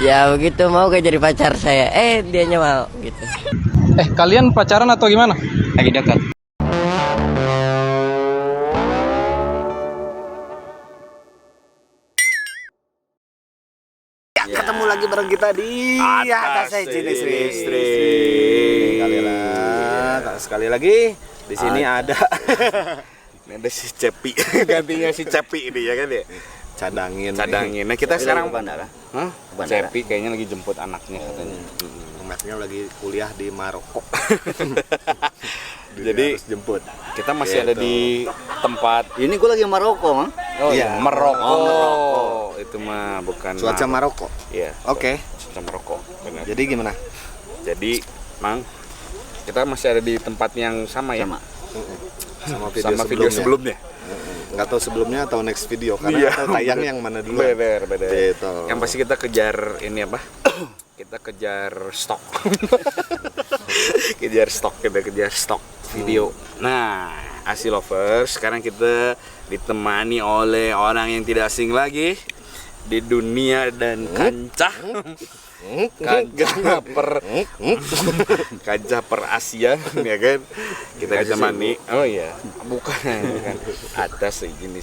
Ya begitu, mau gak jadi pacar saya? Dianya mau gitu. Kalian pacaran atau gimana? Lagi dekat. Ketemu lagi bareng kita di atas sejenis istri. Sekali lagi di sini ada ini ada si Cepi, gantinya si Cepi ini ya kan ya. Cadangin. Nah kita sekarang ke bandara. Cepi kayaknya lagi jemput anaknya katanya. Anaknya lagi kuliah di Maroko. Jadi harus jemput. Kita masih ada di tempat. Ini gue lagi Maroko, Mang. Oh iya, Maroko. Maroko. Itu mah bukan Cuaca Maroko. Iya. Oke. Cuaca Maroko. Benar. Jadi gimana? Jadi, Mang, kita masih ada di tempat yang sama ya? Sama Video sebelumnya. Nggak tahu sebelumnya atau next video karena nggak tahu tayang yang mana dulu. Bener. Gitu. Yang pasti kita kejar ini apa? Kita kejar stok. kita kejar stok video. Nah, Asi Lovers, sekarang kita ditemani oleh orang yang tidak asing lagi di dunia dan kancah per Asia ya kan, kita ditemani bukan atas izin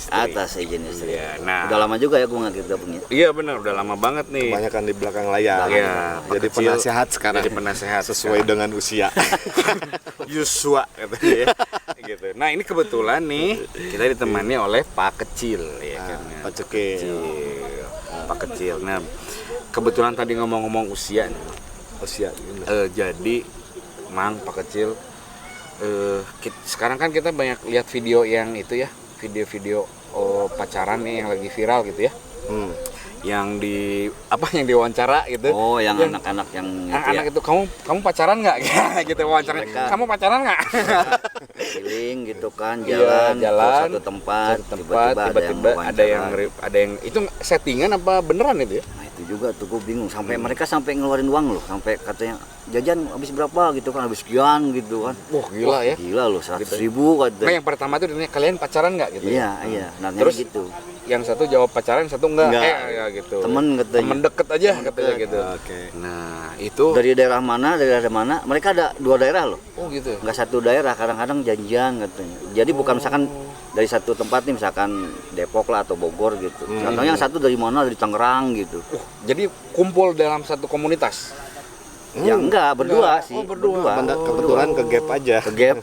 istri ya. Nah, Udah lama juga ya gue nggak gabungnya. iya benar, udah lama banget nih. Kebanyakan di belakang layar. Ya, Jadi penasehat sekarang. Jadi penasehat sesuai dengan usia. Yuswa katanya ya. Gitu. Nah, ini kebetulan nih kita ditemani oleh Pak Kecil ya kan. Pak Cekil. Pak Kecil. Nah, kebetulan tadi ngomong-ngomong usia nih. Jadi Mang, Pak Kecil, sekarang kan kita banyak lihat video yang itu ya, video-video pacaran nih yang lagi viral gitu ya. Yang diwawancara gitu. Oh, yang anak-anak yang anak itu kamu pacaran nggak? Gitu wawancara. Kamu pacaran nggak? Keliling gitu kan, jalan satu tempat, tiba-tiba ada yang itu settingan apa beneran itu ya? Nah, itu juga tuh gue bingung, sampai mereka sampai ngeluarin uang loh, sampai katanya jajan habis berapa gitu kan, habis sekian gitu kan. Wah, gila ya. Gila loh, 100.000 Nah, katanya. yang pertama tuh ditanya kalian pacaran nggak gitu. Iya. Nah, terus gitu. Yang satu jawab pacaran, satu enggak. Gitu. Temen katanya. Temen deket aja katanya gitu. Oke. Nah, itu Dari daerah mana, mereka ada 2 daerah loh. oh gitu. Nggak satu daerah, kadang-kadang janjian katanya. Jadi bukan misalkan dari satu tempat nih, misalkan Depok lah atau Bogor gitu. Contohnya yang satu dari mana, dari Tangerang gitu. Jadi kumpul dalam satu komunitas. Ya enggak, berdua sih. berdua. Kebetulan ke gap aja. Ke gap.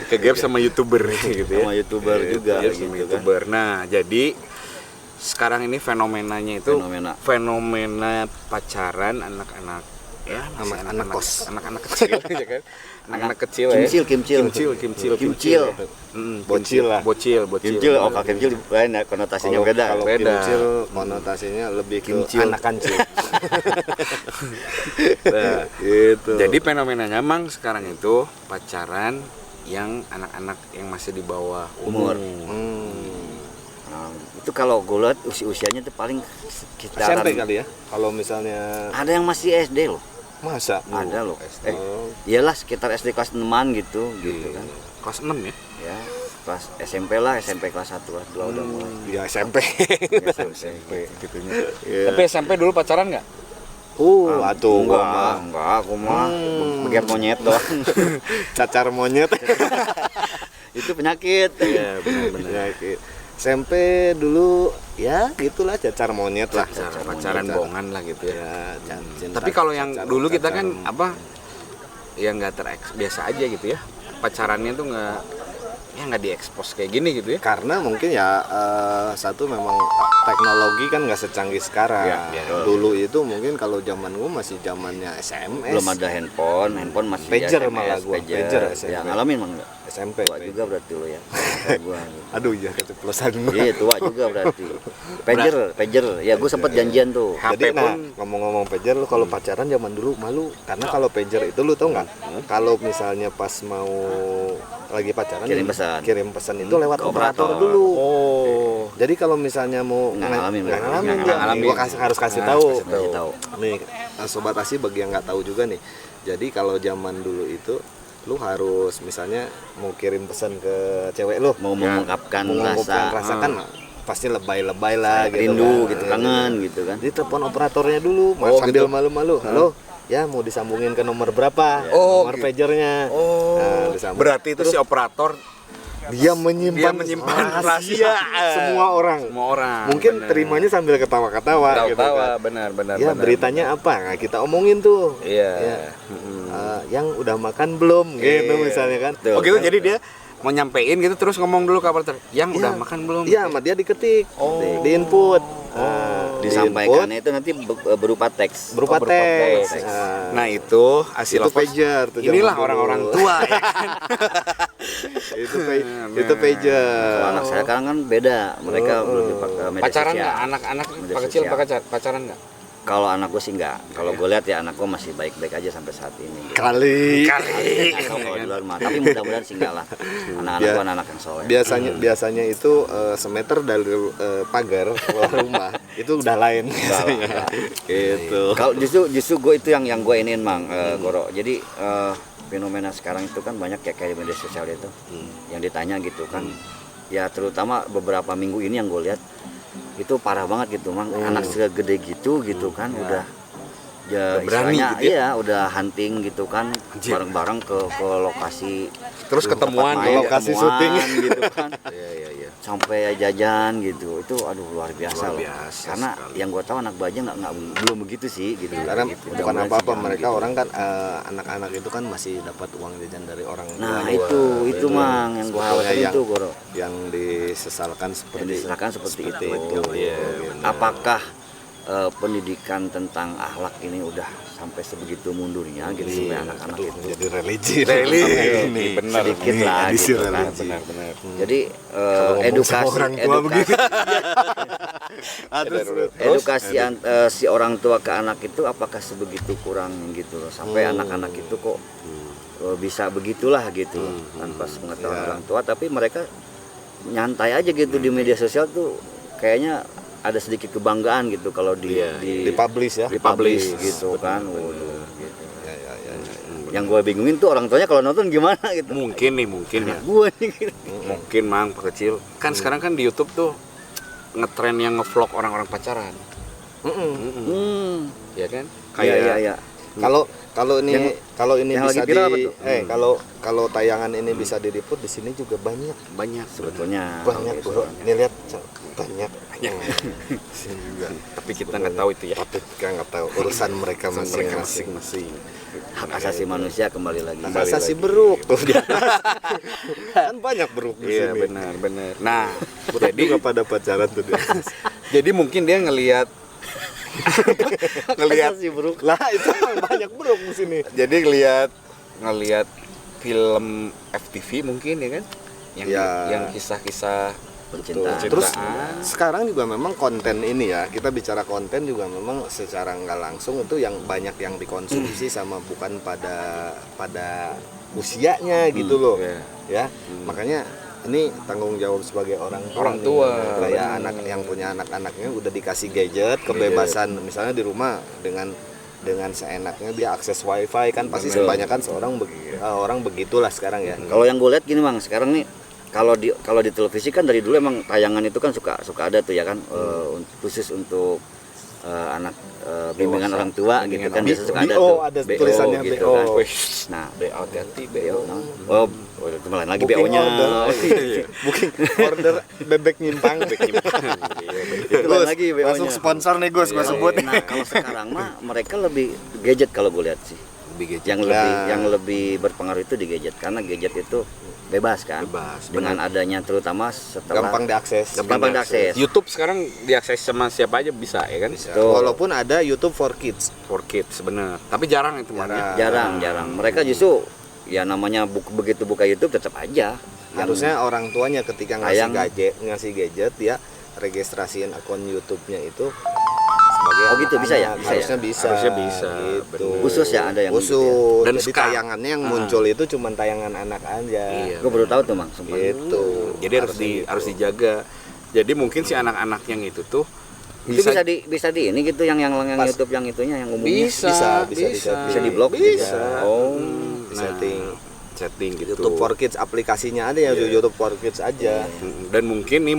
Ke gap sama YouTuber gitu ya. Sama YouTuber juga Iya, gitu sama kan. YouTuber. Nah, jadi sekarang ini fenomenanya itu fenomena pacaran anak-anak ya, anak kos. anak-anak kecil ya kan. Anak-anak kecil ya. Kimcil. Bocil lah. Bocil. Kimcil, kimcil lain ya, konotasinya beda. Kalau beda. kimcil konotasinya lebih ke Kimcil. anak kancil. Nah, Gitu. jadi fenomenanya Mang sekarang itu pacaran yang anak-anak yang masih di bawah umur. Nah, itu kalau gue lihat usianya tuh paling sekitaran. SMP kali ya. Kalau misalnya Ada yang masih SD loh. masa Ada loh. Oh. Iyalah sekitar SD kelas 6-an gitu kan. Kelas 6 ya. Ya, kelas SMP lah, SMP kelas 1 lah udah mulai. Ya SMP. SMP Gitunya. Iya. Tapi SMP dulu pacaran nggak? Atuh gua mah Enggak, aku mah begitu monyet doang. cacar monyet. Itu penyakit. Iya, benar-benar. SMP dulu ya gitulah cacar monyet lah. Pacaran bohongan lah gitu ya. Ya, cinta, Tapi kalau yang cacar- dulu kita kan cacar- apa? Ya nggak biasa aja gitu ya. Pacarannya tuh nggak diekspos kayak gini gitu ya. karena mungkin ya satu memang teknologi kan nggak secanggih sekarang. Iya. Dulu itu mungkin kalau zaman gua masih zamannya SMS. Belum ada handphone masih Pager SMS, malah gua, pager SMP. Ya ngalamin mah enggak? SMP. Tua juga berarti lo ya. Gua. Aduh ya keceplosan gua. Iya, tua juga berarti. Pager. Ya gua sempet janjian tuh. Jadi HP pun ngomong-ngomong pager lu kalau pacaran zaman dulu malu karena kalau pager itu lu tau nggak? Kalau misalnya pas mau lagi pacaran kirim pesan itu lewat operator dulu. Oh. Jadi kalau misalnya mau Nggak ngalamin, nggak ngalamin, nggak dia. ngalamin. Gua harus kasih tahu. Kasih tahu. Nih sobat Asi bagi yang nggak tahu juga nih. Jadi kalau zaman dulu itu lu harus misalnya mau kirim pesan ke cewek lu Mau mengungkapkan mengungkapkan rasa. rasa kan pasti lebay-lebay lah gitu rindu kan. gitu, kangen gitu kan. Jadi telepon operatornya dulu, sambil malu-malu. Halo, ya mau disambungin ke nomor berapa? Oh, Nomor gitu. pagernya. Nah, disambung. Berarti itu si operator dia menyimpan rahasia semua orang. Mungkin bener. terimanya sambil ketawa-ketawa gitu Tawa-tawa, kan. benar. Ya beritanya apa? Nah, kita omongin tuh. Iya. Ya. Yang udah makan belum gitu misalnya kan. Tuh. Oh gitu, jadi dia mau nyampein gitu terus ngomong dulu ke operator, yang udah makan belum? Iya, sama dia diketik, di input. Disampaikannya itu nanti berupa teks. Berupa teks. Nah itu hasil Itu apa? pager tuh Inilah zaman dulu. orang-orang tua ya kan? itu pager. Kalau anak saya sekarang kan beda, mereka lebih pakai media Pacaran sosial. nggak? Anak-anak Media Pak kecil sosial. pacaran nggak? Kalau anak gue sih enggak. Kalau gue lihat ya anak gue masih baik-baik aja sampai saat ini. Kali. Kalau di luar mah, tapi mudah-mudahan sih enggak lah. Anak-anak gue anak yang soleh. Biasanya itu semeter dari pagar keluar rumah itu udah lain biasanya. Gitu. Kalau justru gue itu yang gue iniin Mang Goro. Jadi fenomena sekarang itu kan banyak kayak di media sosial itu yang ditanya gitu kan. Ya terutama beberapa minggu ini yang gue lihat itu parah banget gitu Mang. Anak segede gitu kan udah ya berani istilahnya gitu ya? iya udah hunting gitu kan bareng-bareng ke lokasi Terus ketemuan tempat di main, lokasi ketemuan syuting. gitu kan. Sampai jajan gitu. Itu aduh luar biasa Luar loh. biasa Karena sekali. yang gue tahu anak baja nggak belum begitu sih gitu. Karena Gitu. bukan Mudah-mudahan apa-apa sih mereka gitu. orang kan anak-anak itu kan masih dapat uang jajan dari orang Nah tua. itu Mang yang gue khawatirin yang- itu Goro. Yang disesalkan Yang seperti diserahkan seperti itu. Iya. Apakah pendidikan tentang akhlak ini udah sampai sebegitu mundurnya gitu sampai anak-anak itu jadi religi. Religi, benar. sedikit lah edisi gitu kan. religi. Benar. Jadi Ngomong sama edukasi orang tua begitu. edukasi si orang tua ke anak itu apakah sebegitu kurang gitu loh sampai anak-anak itu kok bisa begitulah gitu loh, tanpa pengetahuan orang tua tapi mereka nyantai aja gitu di media sosial tuh kayaknya ada sedikit kebanggaan gitu kalau Dipublish ya. dipublish gitu kan. Waduh, gitu. Yang gue bingungin tuh orang tuanya kalau nonton gimana gitu. Mungkin ya. Gue nih gitu. Mungkin Mang Pak kecil. Kan sekarang kan di YouTube tuh ngetren yang ngevlog orang-orang pacaran. Ya kan? Iya. Kalau ini yang bisa lagi viral apa di tuh? kalau tayangan ini bisa diliput di sini juga banyak Sebetulnya bro. Ini lihat banyak. Sini juga. Tapi kita nggak tahu itu ya. Tapi kita nggak tahu urusan mereka masing-masing. hak asasi manusia kembali lagi. Asasi beruk tuh dia. Kan banyak beruk di Iya sini. benar. Nah, Jadi nggak pada pacaran tuh dia. jadi mungkin dia ngelihat Asasi buruk. Lah itu emang banyak beruk di sini. jadi ngelihat film FTV mungkin ya kan? Yang kisah-kisah Percintaan. Terus sekarang juga memang konten ini ya, kita bicara konten juga memang secara nggak langsung itu yang banyak yang dikonsumsi sama bukan pada usianya gitu loh. Ya. Makanya ini tanggung jawab sebagai orang tua. Kayak anak yang punya anak-anaknya udah dikasih gadget, kebebasan misalnya di rumah dengan seenaknya dia akses wifi kan pasti kebanyakan orang begitulah sekarang ya. Kalau yang gue lihat gini Bang, sekarang nih kalau di televisi kan dari dulu emang tayangan itu kan suka ada tuh ya kan khusus untuk anak bimbingan orang tua gitu kan biasa suka ada tuh. Ada tulisannya gitu BO. kan. Nah, hati-hati BO. oh itu malah lagi BO-nya. Booking order bebek nyimpang. Itu lain lagi BO-nya. Masuk sponsor nih Gus, gua sebut. Nah, kalau sekarang mah mereka lebih gadget kalau gue lihat sih. Yang lebih berpengaruh itu di gadget karena gadget itu bebas kan. Dengan adanya terutama setelah Gampang diakses. YouTube sekarang diakses sama siapa aja bisa ya kan? Walaupun ada YouTube for Kids. For kids bener. Tapi jarang itu mana? jarang. Mereka justru ya namanya begitu buka YouTube tetap aja. Harusnya orang tuanya ketika ngasih gadget dia registrasiin akun YouTube-nya itu sebagai gitu, bisa ya? Harusnya bisa. Gitu. Khusus ya ada yang Khusus. Dan Jadi tayangannya yang muncul itu cuma tayangan anak aja. Gue baru tahu tuh Mang. Gitu. Jadi harus dijaga. Jadi mungkin si anak-anak yang itu tuh Itu bisa di ini gitu yang YouTube yang itunya yang umumnya. Bisa Bisa di blok bisa. Oh, Setting chatting gitu. YouTube for Kids aplikasinya ada ya, YouTube for Kids aja. Dan mungkin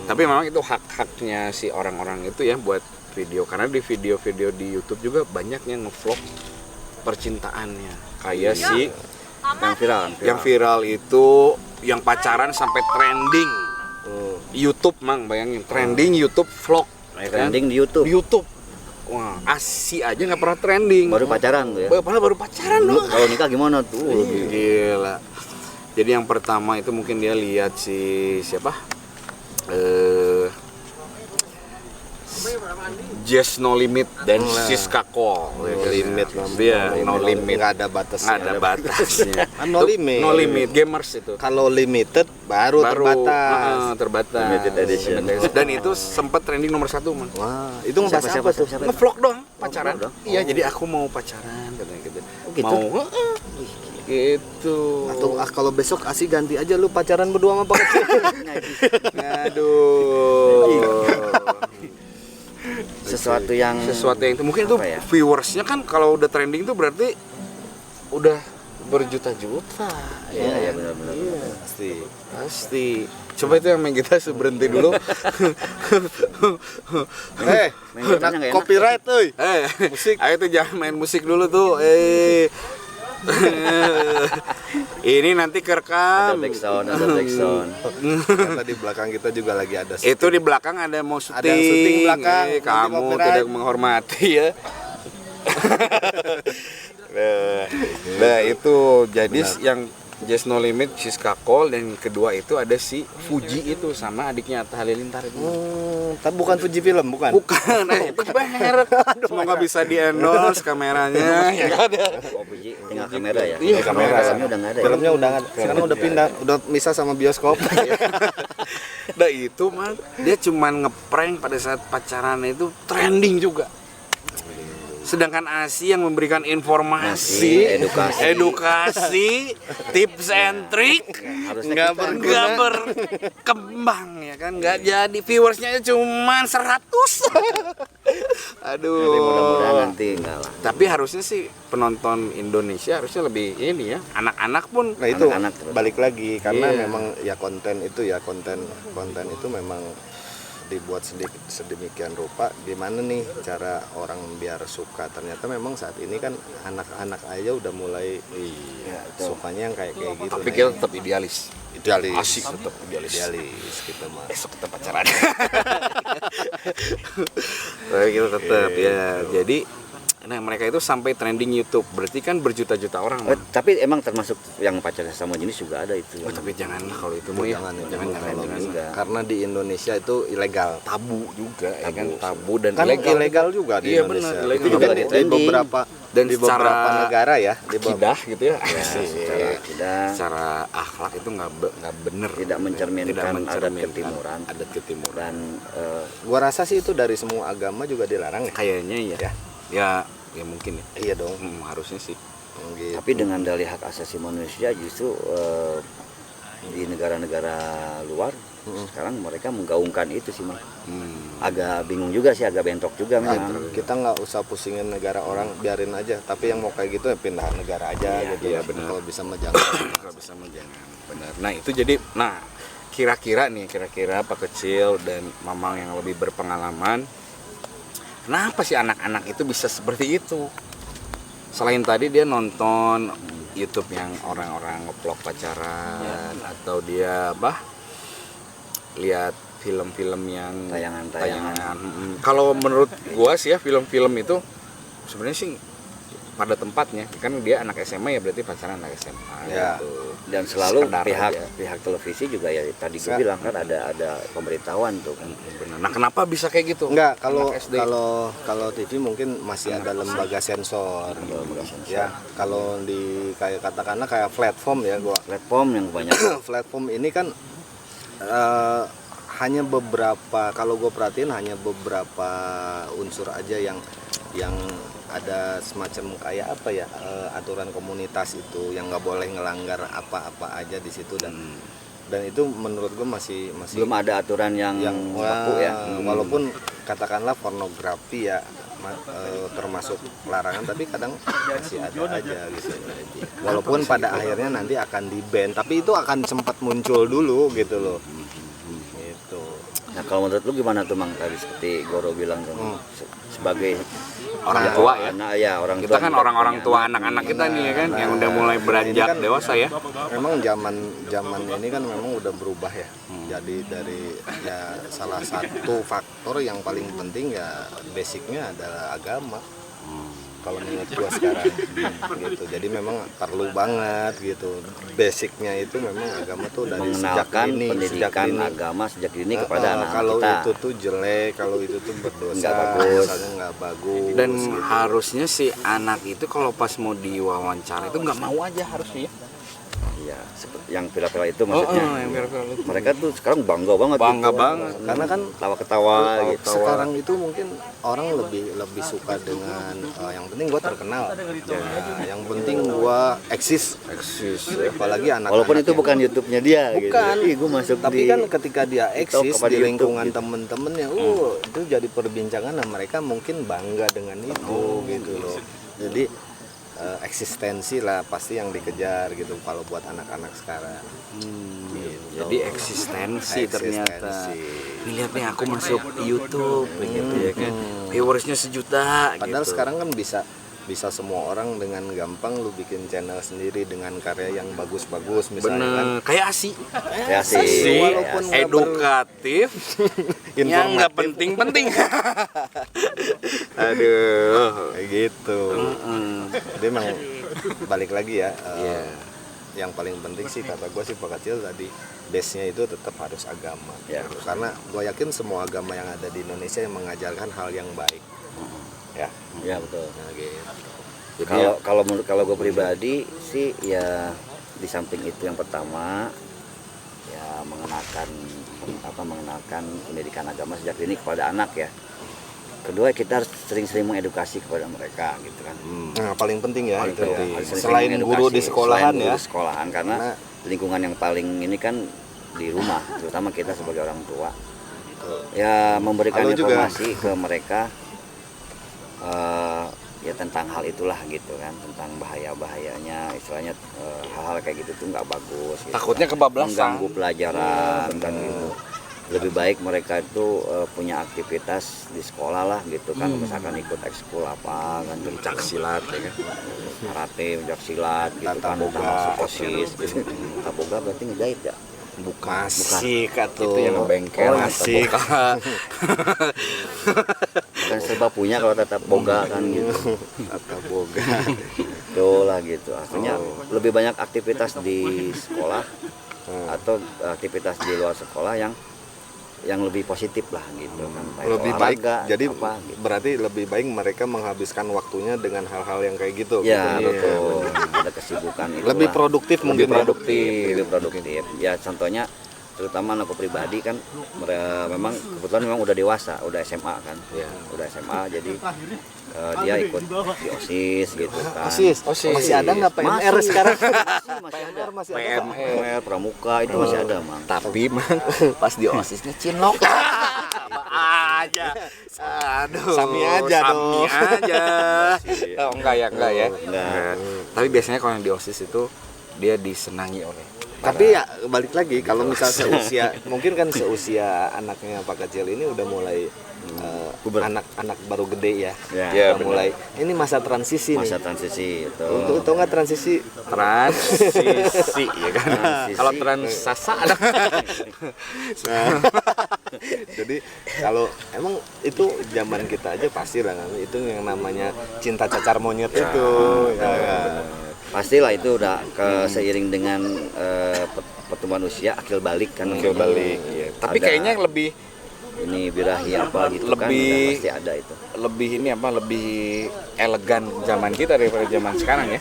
tapi memang itu hak-haknya si orang-orang itu ya buat video, karena di video-video di YouTube juga banyak yang ngevlog percintaannya kayak si yang viral itu yang pacaran sampai trending YouTube, Mang, bayangin trending YouTube vlog, Trending di YouTube. Wah, ASI aja nggak pernah trending. Baru pacaran tuh ya. Baru pacaran Lu doang. kalau nikah gimana tuh? Gila. Jadi yang pertama itu mungkin dia lihat si siapa? Just No Limit dan Siska Cole. No Limit, Dia No Limit. Nggak ada batasnya. Nggak ada batasnya. Kan No Limit. No Limit gamers itu. Kalau limited baru terbatas. Terbatas. Limited edition. Dan itu sempat trending nomor 1, Man. Wah, itu ngebahas apa tuh? Ngevlog doang pacaran. Ngevlog doang? Iya, jadi aku mau pacaran katanya gitu. gitu? Mau gitu. Atau kalau besok Asi ganti aja lu pacaran berdua sama Pak Kecil. Aduh. Sesuatu yang Itu mungkin itu apa ya? viewersnya kan kalau udah trending tuh berarti udah berjuta-juta. Iya, benar-benar. Pasti. Coba itu yang main kita berhenti dulu. Main gitarnya nggak enak. Copyright tuh. Musik. Ayo tuh jangan main musik dulu tuh. Ini nanti kerekam. Ada backsound. Karena di belakang kita juga lagi ada. Itu di belakang ada mau syuting. Ada yang syuting belakang, nanti Kamu copyright. tidak menghormati ya. Nah, itu jadi yang Just No Limit, Siska Cole, dan kedua itu ada si Fuji itu sama adiknya Atta Halilintar itu. Tapi bukan Fuji film, bukan? Bukan, itu merek. Semoga bisa di-endorse kameranya. Ya kan ya. Oh, Puji, tinggal kamera ya. Iya, kamera. Filmnya udah nggak ada. Filmnya udah nggak ada. Sekarang udah pindah, udah misah sama bioskop. Nah itu mah dia cuman ngeprank pada saat pacaran itu trending juga. Sedangkan Asi yang memberikan informasi, edukasi, tips and trick, nggak berkembang ya kan, nggak jadi viewersnya cuma 100. Aduh. Tapi mudah-mudahan nanti enggak lah. Tapi harusnya sih penonton Indonesia harusnya lebih ini ya, anak-anak pun. Nah itu Anak-anak terus. balik lagi karena Iya. memang ya konten itu memang dibuat sedemikian rupa, gimana nih cara orang biar suka. Ternyata memang saat ini kan anak-anak aja udah mulai sukanya yang kayak gitu. Tapi kita tetap idealis. Asik tetap idealis kita mah. Besok kita pacaran. Tapi kita tetap ya. Jadi nah mereka itu sampai trending YouTube. Berarti kan berjuta-juta orang. Tapi emang termasuk yang pacaran sama jenis juga ada itu. Tapi janganlah kalau itu mau Jangan. juga. Karena di Indonesia itu ilegal. Tabu juga ya kan, tabu dan Kan ilegal juga di Iya, Indonesia. benar, ilegal Itu juga juga di trending. beberapa Dan di beberapa secara negara ya, akidah gitu ya. Secara akhlak itu nggak bener. tidak mencerminkan adat ketimuran. Adat ketimuran. Dan Gua rasa sih itu dari semua agama juga dilarang ya. Kayaknya ya mungkin ya. Iya dong. Harusnya sih. Gitu. tapi dengan dalih hak asasi manusia justru di negara-negara luar sekarang mereka menggaungkan itu sih, Mang. Agak bingung juga sih, agak bentrok juga memang. Kita nggak usah pusingin negara orang, biarin aja. Tapi yang mau kayak gitu ya pindah negara aja gitu. Iya, ya. benar. Kalau bisa mah jangan. Kalau bisa mah jangan. Benar. Nah, itu jadi kira-kira Pak Kecil dan Mamang yang lebih berpengalaman, kenapa sih anak-anak itu bisa seperti itu? Selain tadi dia nonton YouTube yang orang-orang nge-vlog pacaran atau dia lihat film-film yang Tayangan-tayangan. Kalau menurut gua sih ya film-film itu sebenarnya sih pada tempatnya, kan dia anak SMA ya berarti pacaran anak SMA Ya. gitu. Dan selalu Sekedar aja. pihak televisi juga ya tadi gue bilang kan ada pemberitahuan tuh kan. Benar. Nah, kenapa bisa kayak gitu? Enggak, kalau Anak SD. kalau TV mungkin masih ada lembaga sensor. Ya, kalau di kayak katakanlah kayak platform ya, Platform yang banyak. platform ini kan hanya beberapa, kalau gue perhatiin hanya beberapa unsur aja yang ada semacam kayak apa ya, aturan komunitas itu yang nggak boleh ngelanggar apa-apa aja di situ, dan itu menurut gue masih Belum ada aturan yang baku ya. walaupun katakanlah pornografi ya termasuk larangan, tapi kadang masih ada aja gitu. Walaupun pada akhirnya nanti akan di-ban, tapi itu akan sempat muncul dulu gitu loh. Gitu. Nah kalau menurut lu gimana tuh Mang, tadi seperti Goro bilang tuh, sebagai Orang tua ya. anak, ya orang Kita tua kan juga orang-orang punya tua anak. anak-anak kita nih ya kan yang udah mulai beranjak kan dewasa ya. Memang zaman ini kan memang udah berubah ya. Jadi dari ya salah satu faktor yang paling penting ya basicnya adalah agama. Kalau menurut gua sekarang gitu. Jadi memang perlu banget gitu. Basicnya itu memang agama tuh dari sejak Mengenalkan ini, pendidikan agama sejak dini kepada anak kalau kita. itu tuh jelek, kalau itu tuh berdosa, Nggak bagus. misalnya nggak bagus. Dan gitu. harusnya si anak itu kalau pas mau diwawancara itu nggak mau aja harusnya ya. Iya, seperti yang viral itu maksudnya. yang viral itu. Mereka tuh sekarang bangga banget. Bangga gitu. banget. Karena kan Ketawa-ketawa gitu. sekarang itu mungkin orang lebih suka dengan yang penting gua terkenal, yang penting gua eksis, apalagi anak. Walaupun itu bukan YouTube-nya dia Bukan. gitu. Ih, gua masuk Tapi di kan ketika dia eksis apa di di lingkungan YouTube gitu. temen-temennya, itu jadi perbincangan. Nah mereka mungkin bangga dengan itu gitu loh. Jadi eksistensi lah pasti yang dikejar gitu kalau buat anak-anak sekarang. Gitu. Jadi eksistensi ternyata. Ini lihat nih aku masuk YouTube gitu ya kan. Viewersnya 1 juta Padahal gitu. sekarang kan bisa semua orang dengan gampang lu bikin channel sendiri dengan karya yang bagus-bagus misalnya kan. Bener, kayak ASI. ya sih. Walaupun nggak Edukatif, yang nggak penting-penting. Aduh. kayak gitu. Jadi emang balik lagi ya. Iya. Yang paling penting sih kata gue sih Pak Kecil tadi, base-nya itu tetap harus agama. Ya. Karena gue yakin semua agama yang ada di Indonesia yang mengajarkan hal yang baik. Ya. Ya betul. Nah, gitu. Kalau gue pribadi sih ya di samping itu yang pertama ya mengenalkan pendidikan agama sejak dini kepada anak ya. Kedua kita harus sering-sering mengedukasi kepada mereka gitu kan. Nah, paling penting ya Paling itu penting. ya. Harus sering-sering Selain mengedukasi. guru di sekolahan Selain guru ya. di sekolahan karena lingkungan yang paling ini kan di rumah, terutama kita sebagai orang tua. Ya memberikan Halo juga. informasi ke mereka ya tentang hal itulah gitu kan, tentang bahayanya istilahnya hal-hal kayak gitu tuh nggak bagus gitu. Takutnya kebablasan. Mengganggu pelajaran kan gitu. Lebih baik mereka itu punya aktivitas di sekolah lah gitu kan, misalkan ikut ekskul apa kan, pencak silat ya kan, karate, pencak silat gitu Tata kan, boga. masuk OSIS gitu. Tata boga berarti ngejahit ya? Masih kata Itu yang bengkel masih Bukan serba punya kalau tata boga kan gitu. kata boga. Itulah gitu. Artinya lebih banyak aktivitas di sekolah atau aktivitas di luar sekolah yang lebih positif lah gitu kan. Lebih baik olahraga, jadi apa, gitu. berarti lebih baik mereka menghabiskan waktunya dengan hal-hal yang kayak gitu. Ya Gitu. betul. Ada kesibukan itu. Lebih produktif mungkin ya. Lebih produktif. Ya contohnya terutama anakku pribadi kan memang kebetulan memang udah dewasa, udah SMA kan. Ya, udah SMA jadi dia ikut di OSIS gitu kan. OSIS. Masih ada nggak PMR Masih. sekarang? Masih ada. Masih ada. PMR, Pramuka itu masih ada, Mang. Tapi man, pas di OSISnya cinlok. aja. Aduh. Sami aja dong. Sami aja. Oh, enggak ya. Enggak. Tapi biasanya kalau yang di OSIS itu dia disenangi oleh Tapi ya balik lagi kalau misal seusia mungkin kan seusia anaknya Pak Kecil ini udah mulai anak-anak baru gede ya. Ya, Udah mulai ini masa transisi masa nih. transisi itu. Itu nggak transisi transisi ya kan. Transisi. Kalau transasa ada. Nah, jadi kalau emang itu zaman kita aja pasti lah kan, itu yang namanya cinta cacar monyet itu ya kan? Pastilah itu udah seiring dengan pertumbuhan usia akil balik kan. Akil balik, iya. Tapi Ada kayaknya lebih ini birahi apa gitu kan lebih- udah pasti ada itu. lebih elegan zaman kita daripada zaman sekarang ya.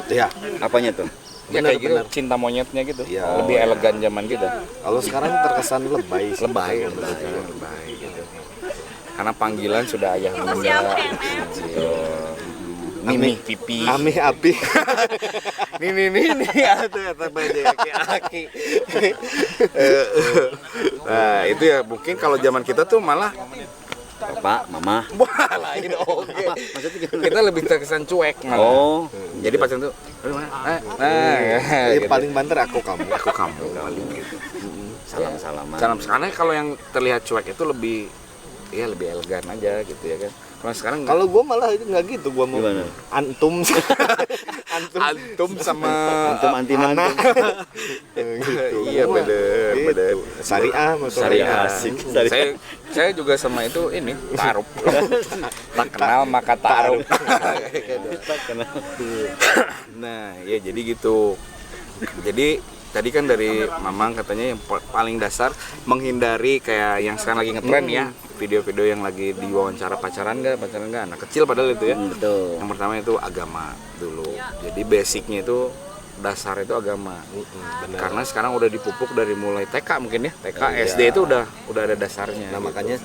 Ya, Apanya tuh? Ya Benar, kayak gitu, benar. cinta monyetnya gitu. Iya. Lebih elegan zaman kita. kalau sekarang terkesan lebay sih. Lebay gitu. Karena panggilan sudah ayah bunda. Mimi pipi. Ami api. Nih atuh eta bade aki. Nah, itu ya mungkin kalau zaman kita tuh malah Bapak, mama. Wah, lain oke. Maksudnya gimana? Kita lebih terkesan cuek malah. Oh, Jadi pacaran tuh, aduh mana? Gitu. Paling banter aku kamu. Aku kamu paling gitu. salam-salaman. Salam sekarang kalau yang terlihat cuek itu lebih elegan aja gitu ya kan. Kalau sekarang Kalau gue malah nggak gitu, gue mau Gimana? antum antum sama Antum anti mana? gitu. Iya, bener, Gitu. bener. Syariah Syariah. Asik. Saya juga sama itu ini taruh. Tak kenal maka taruh. Nah, ya jadi gitu. Jadi tadi kan dari Mamang katanya yang paling dasar menghindari kayak yang sekarang lagi ngetren ya, video-video yang lagi diwawancara pacaran nggak anak kecil padahal itu ya. Betul. Yang pertama itu agama dulu. Jadi basicnya itu dasar itu agama. Karena sekarang udah dipupuk dari mulai TK mungkin ya, TK, SD itu udah ada dasarnya. Nah gitu. makanya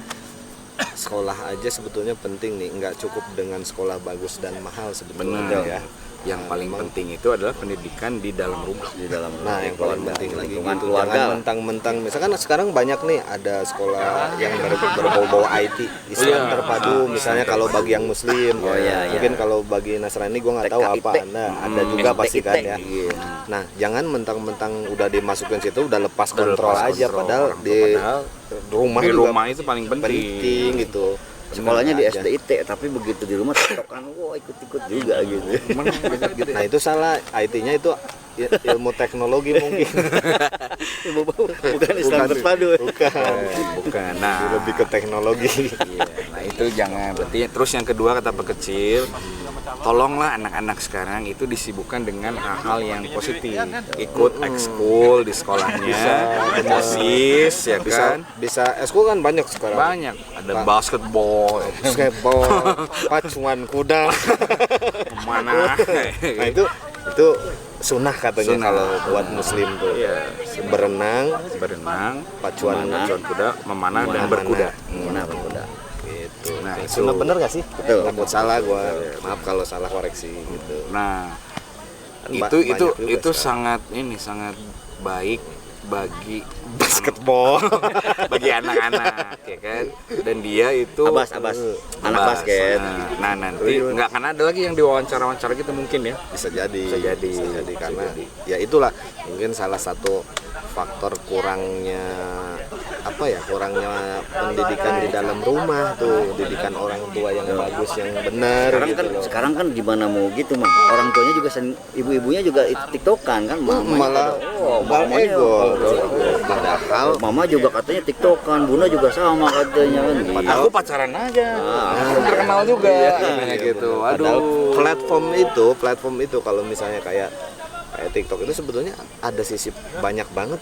sekolah aja sebetulnya penting nih, nggak cukup dengan sekolah bagus dan mahal sebetulnya Benar. ya. Yang paling penting itu adalah pendidikan di dalam rumah. Di dalam Nah yang paling keluarga, penting lagi lingkungan gitu, keluarga. jangan mentang-mentang misalkan sekarang banyak nih ada sekolah yang berbau-bau IT Islam Iya. terpadu misalnya kalau bagi yang Muslim. Oh, iya, Mungkin kalau bagi Nasrani gue nggak tahu TKIT. apa ada juga pasti kan ya. Iya. Nah jangan mentang-mentang udah dimasukin situ udah lepas Udah kontrol lepas aja kontrol. padahal di Padahal rumah di juga rumah itu paling penting gitu. Sekolahnya di Bener aja. SDIT, tapi begitu di rumah tiktokan, wah ikut-ikut juga gitu. Mana gitu. Nah itu salah, IT-nya itu ilmu teknologi mungkin. Bukan Islam terpadu. Bukan. Nah, Lebih ke teknologi. iya. Nah, itu jangan. Berarti terus yang kedua kata kecil, tolonglah anak-anak sekarang itu disibukkan dengan hal-hal yang positif. Ikut ekskul di sekolahnya, OSIS ya kan. Bisa eskul kan banyak sekarang. Banyak. Ada basketball, Skateboard, pacuan kuda. mana. Nah itu sunnah katanya Sunnah. kalau buat muslim tuh. Iya, Berenang, berenang, pacuan pacuan kuda, memanah dan berkuda. Mana berkuda? gitu. Nah, itu. Sunnah bener gak sih? Betul. Takut salah gua. Maaf kalau salah koreksi gitu. Nah, Kan itu banyak juga sangat baik bagi basketball. bagi anak-anak ya kan, dan dia itu Abbas, anak basket. Nah nanti nggak akan ada lagi yang diwawancara kita mungkin ya. Bisa jadi Bisa karena jadi. ya itulah mungkin salah satu faktor kurangnya pendidikan di dalam rumah tuh, didikan orang tua yang bagus yang benar gitu loh. Sekarang kan gimana mau gitu mah, orang tuanya juga ibu-ibunya juga tiktokan kan, Malah ego. Padahal mama juga katanya tiktokan, bunda juga sama katanya kan. Aku pacaran aja, terkenal juga katanya gitu. padahal Aduh, platform itu kalau misalnya kayak TikTok itu sebetulnya ada sisi banyak banget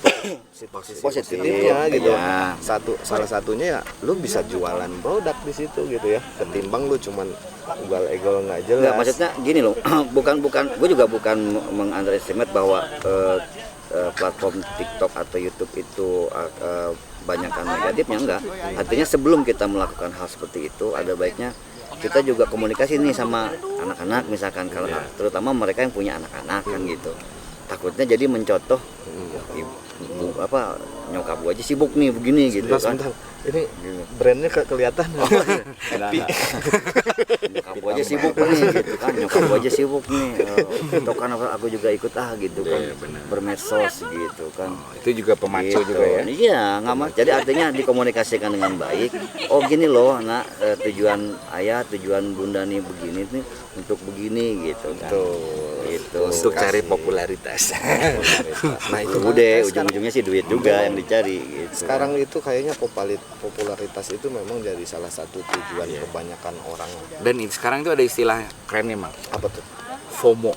sisi positifnya gitu. Iya. Salah satunya ya lu bisa jualan produk di situ gitu ya. Ketimbang lu cuman ugal-egol nggak jelas. Enggak, maksudnya gini loh, gue juga bukan meng-underestimate bahwa platform TikTok atau YouTube itu banyakkan negatifnya, enggak. Artinya sebelum kita melakukan hal seperti itu, ada baiknya kita juga komunikasi nih sama anak-anak misalkan, kalau terutama mereka yang punya anak-anak kan gitu. Takutnya jadi mencontoh, nyokap gua aja sibuk nih begini gitu kan. Sebentar. Ini brandnya kelihatan. Happy. Nyokap gua aja sibuk nih gitu kan, nyokap gua aja sibuk nih. Itu kan aku juga ikut gitu kan, bermedsos gitu kan. itu juga pemacu Gitu. juga ya. Iya, nggak mas. Jadi artinya dikomunikasikan dengan baik. Oh gini loh, nak, tujuan ayah, tujuan bunda nih begini nih untuk begini gitu kan. Gitu. Untuk cari popularitas. Nah itu Udah, ujung-ujungnya sih duit juga yang dicari. Gitu. sekarang itu kayaknya popularitas itu memang jadi salah satu tujuan kebanyakan orang. Dan sekarang itu ada istilah kerennya Mang, Apa tuh? FOMO.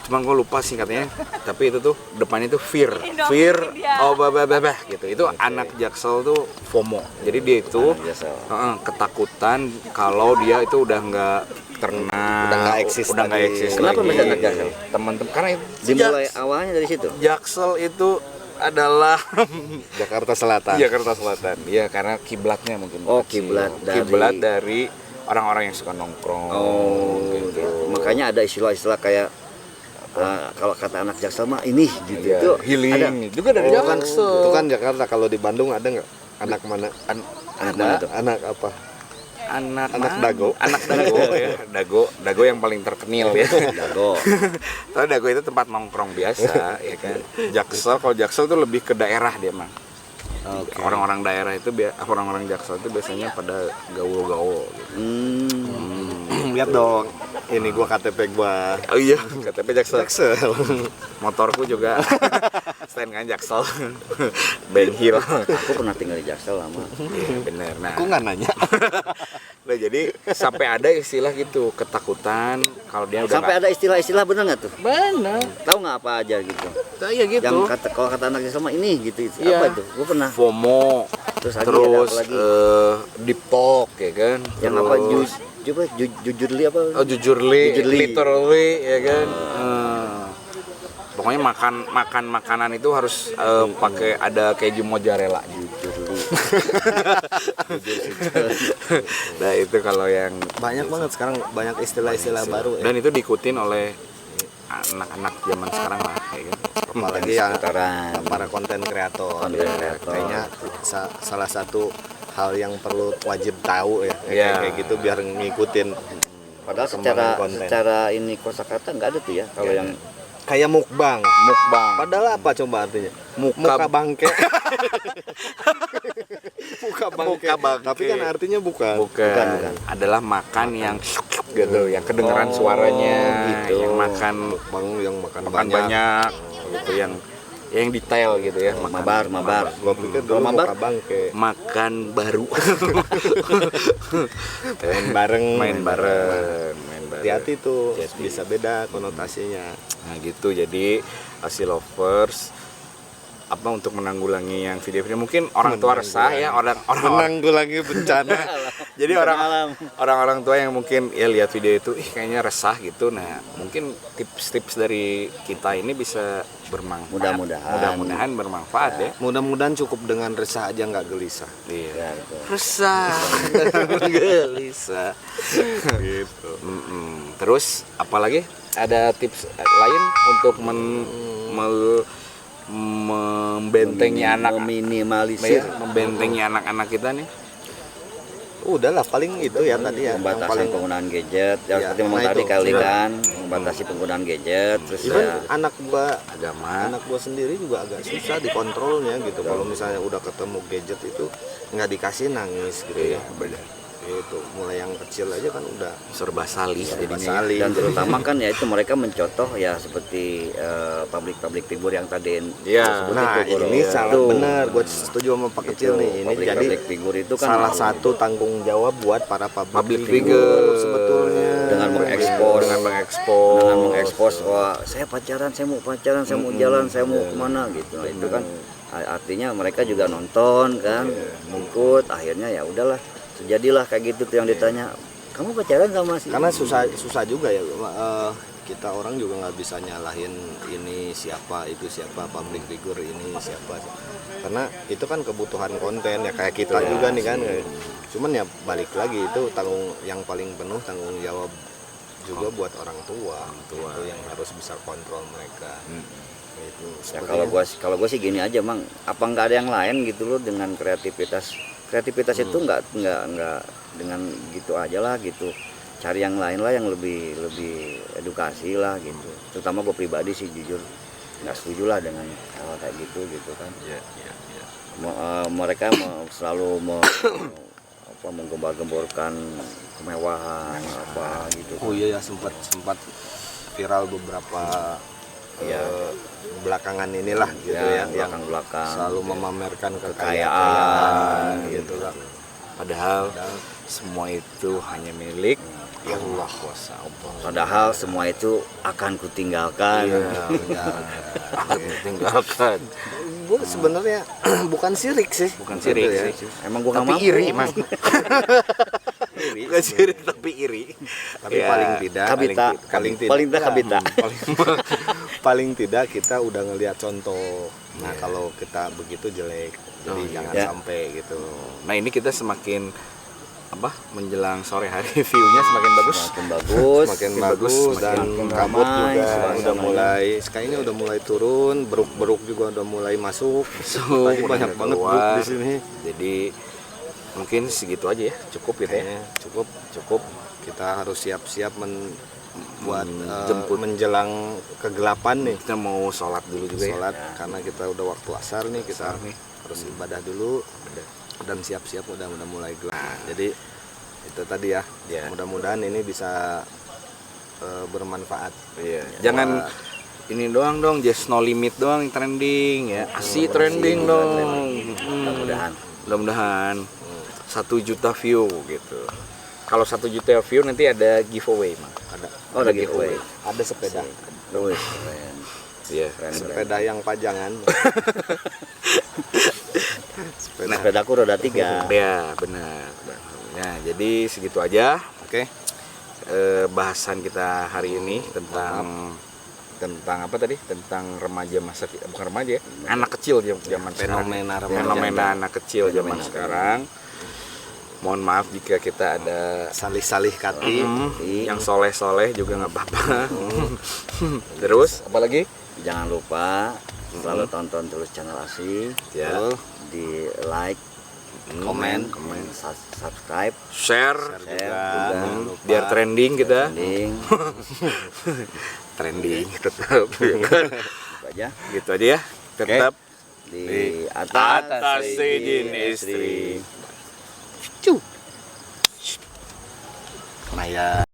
Cuman gue lupa singkatnya, tapi itu tuh depannya tuh fear, gitu. Itu anak Jaksel tuh FOMO. Jadi dia itu Jaksel. ketakutan kalau dia itu udah nggak terkenal, Udah nggak eksis Kenapa lagi. bisa anak Jaksel? Teman-teman karena itu Dimulai awalnya dari situ. Jaksel itu adalah Jakarta Selatan. Jakarta Selatan. Iya, karena kiblatnya mungkin. Oh, kecil. kiblat dari- dari orang-orang yang suka nongkrong. Oh, gitu. Makanya ada istilah-istilah kayak kalau kata anak Jaksel mah ini gitu. Iya, Itu healing. ada. Juga dari Itu kan, Jaksel. itu kan Jakarta. Kalau di Bandung ada nggak anak mana? Anak mana tuh? Anak apa? Anak Anak Dago. Anak Dago ya. Dago yang paling terkenal ya. Dago. Soalnya Dago itu tempat nongkrong biasa ya kan. Jaksel, kalau Jaksel tuh lebih ke daerah dia Mang. Oke. Orang-orang daerah itu orang-orang Jaksel itu biasanya pada gaul-gaul gitu. Lihat dong. Ini gua KTP gua. Oh iya, KTP Jaksel. Jaksel. Motorku juga stand kan Jaksel. Ben Hill. Aku pernah tinggal di Jaksel lama. Iya, bener. Nah, Aku nggak nanya. nah, jadi sampai ada istilah gitu, ketakutan kalau dia udah Sampai ada istilah-istilah bener nggak tuh? benar. Tahu nggak apa aja gitu? Iya gitu. Yang kalau kata anak sama ini gitu. Iya. Apa itu? Gue pernah. FOMO, Terus lagi ada terus apa lagi? deep talk ya kan. Yang apa? Terus, Jujurli apa? oh jujurli, Jujurli. literally ya kan. Pokoknya makanan itu harus pakai ada keju mozzarella. Jujurli. Nah itu kalau yang Banyak banget sekarang, banyak istilah-istilah baru ya. dan itu diikutin oleh anak-anak zaman sekarang lah kayak gitu. Apalagi yang Seputaran. para konten kreator. Konten kreator. Kayaknya salah satu hal yang perlu wajib tahu ya. Iya. Kayak gitu biar ngikutin. Padahal Perkembangan konten. secara ini kosakata nggak ada tuh ya kalau yang Kayak mukbang. Mukbang. Padahal apa coba artinya? Muka bangke. Muka bangke. Muka bangke. Tapi kan artinya bukan. Bukan. Adalah makan yang gitu, yang kedengeran suaranya, gitu. yang makan Mukbang yang makan banyak gitu, yang detail gitu ya. mabar. Gua pikir dulu Kalau mabar? muka bangke. Makan baru. Main bareng. Hati-hati tuh, Jadi. bisa beda konotasinya. Nah gitu, jadi Asi Lovers apa untuk menanggulangi yang video-video mungkin orang tua resah ya, orang-orang Menanggulangi bencana. jadi orang-orang tua yang mungkin ya lihat video itu kayaknya resah gitu. Nah mungkin tips-tips dari kita ini bisa bermanfaat. Mudah-mudahan bermanfaat ya. Mudah-mudahan cukup dengan resah aja nggak gelisah. Iya. gitu. Resah, gelisah. Gitu. Terus apalagi ada tips lain untuk membentengi anak Meminimalisir membentengi anak-anak kita nih. Udahlah paling itu ya tadi ya. Yang pembatasan paling penggunaan gadget ya, Ya, seperti nah tadi itu. kali kan membatasi penggunaan gadget terus even ya, anak gua sendiri juga agak susah dikontrolnya gitu. Kalau misalnya udah ketemu gadget itu nggak dikasih nangis gitu ya. Benar. Itu mulai yang kecil aja kan udah Serba salih jadinya. salih. dan terutama kan ya itu mereka mencontoh ya seperti public figure yang tadi Iya. disebut Nah itu, Bro. ini salah Tuh. bener, gue setuju sama Pak Kecil Itu, nih. Ini jadi public figure itu kan salah satu tanggung jawab buat para Public public figure. figure sebetulnya. dengan mengekspos dengan mengekspos wah saya pacaran, saya mau jalan, saya mau kemana gitu. Nah, itu kan artinya mereka juga nonton kan, ngikut, akhirnya ya udahlah terjadilah kayak gitu tuh yang ditanya kamu pacaran sama si Karena susah juga ya. Kita orang juga nggak bisa nyalahin ini siapa, itu siapa, public figure ini siapa. Karena itu kan kebutuhan konten ya kayak kita juga nih kan. Cuman ya balik lagi itu yang paling penuh tanggung jawab juga buat orang tua. Itu yang harus bisa kontrol mereka. Itu ya kalau gua sih gini aja Mang, apa nggak ada yang lain gitu loh dengan kreativitas itu nggak dengan gitu aja lah gitu, cari yang lain lah yang lebih edukasi lah gitu. Terutama gue pribadi sih jujur nggak setuju lah dengan hal kayak gitu kan. Mereka selalu menggembar-gemborkan kemewahan apa gitu. Oh iya ya sempat viral beberapa belakangan inilah gitu ya, yang belakang selalu memamerkan kekayaan gitu lah. Padahal semua itu hanya milik Allah kuasa Allah. Padahal semua itu akan kutinggalkan. Akan tinggalkan. Gue sebenarnya bukan sirik sih. Bukan sirik Gitu ya. sih. Emang gua nggak Tapi mampu. iri, Mas. Bukan sirik tapi iri. Tapi Ya, paling tidak paling tidak kita udah ngelihat contoh. Nah kalau kita begitu jelek, jadi jangan sampai gitu. Nah ini kita semakin menjelang sore hari view-nya semakin bagus. Semakin bagus dan kabut ramai, juga udah mulai kayaknya udah mulai turun, beruk-beruk juga udah mulai masuk. Tadi banyak banget beruk di sini. Jadi Mungkin segitu aja ya, cukup gitu ya. Kayaknya cukup kita harus siap-siap buat Jemput. menjelang kegelapan nih. Kita mau sholat dulu juga Sholat ya. karena kita udah waktu asar nih, kita Asar nih. harus ibadah dulu dan siap-siap udah mulai gelap. Jadi itu tadi ya. Ya. Mudah-mudahan ini bisa bermanfaat. Iya. Jangan ini doang dong, just no limit doang yang trending ya. Asik trending dong. Mudah-mudahan 1 juta view gitu. Kalau 1 juta view nanti ada giveaway, Mang. Ada Oh, ada giveaway. ada sepeda. Wih, keren. Iya. Sepeda yang pajangan. Nah, sepedaku roda 3. Ya, benar. Nah, jadi segitu aja Oke. bahasan kita hari ini tentang apa tadi? Tentang remaja bukan remaja ya, anak kecil zaman sekarang. Fenomena anak kecil zaman sekarang. Mohon maaf jika kita ada Salih-salih kati. yang soleh-soleh juga nggak apa-apa. Terus apalagi? Jangan lupa selalu tonton terus channel ASI. Ya. Di like, komen, subscribe, Share juga. biar trending kita. Trending. Trending tetap ya kan? Itu aja. Gitu aja ya. Tetap Di atas izin istri. Maya.